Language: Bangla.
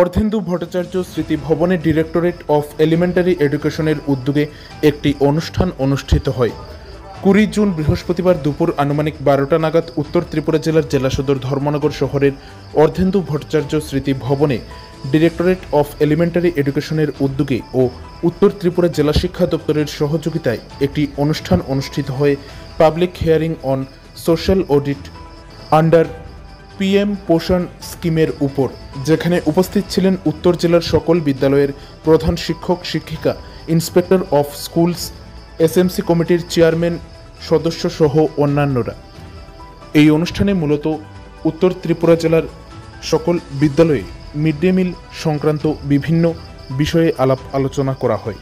অর্ধেন্দু ভট্টাচার্য স্মৃতি ভবনে ডিরেক্টরেট অফ এলিমেন্টারি এডুকেশনের উদ্যোগে একটি অনুষ্ঠান অনুষ্ঠিত হয়। 20 জুন বৃহস্পতিবার দুপুর আনুমানিক 12টা নাগাদ উত্তর ত্রিপুরা জেলার জেলা সদর ধর্মনগর শহরের অর্ধেন্দু ভট্টাচার্য স্মৃতি ভবনে ডিরেক্টরেট অফ এলিমেন্টারি এডুকেশনের উদ্যোগে ও উত্তর ত্রিপুরা জেলা শিক্ষা দপ্তরের সহযোগিতায় একটি অনুষ্ঠান অনুষ্ঠিত হয় public hearing on social audit under PM পোষণ স্কিমের উপর, যেখানে উপস্থিত ছিলেন উত্তর জেলার সকল বিদ্যালয়ের প্রধান শিক্ষক শিক্ষিকা, ইন্সপেক্টর অফ স্কুলস, এসএমসি কমিটির চেয়ারম্যান সদস্য সহ অন্যান্যরা। এই অনুষ্ঠানে মূলত উত্তর ত্রিপুরা জেলার সকল বিদ্যালয়ে মিড ডে মিল সংক্রান্ত বিভিন্ন বিষয়ে আলাপ আলোচনা করা হয়।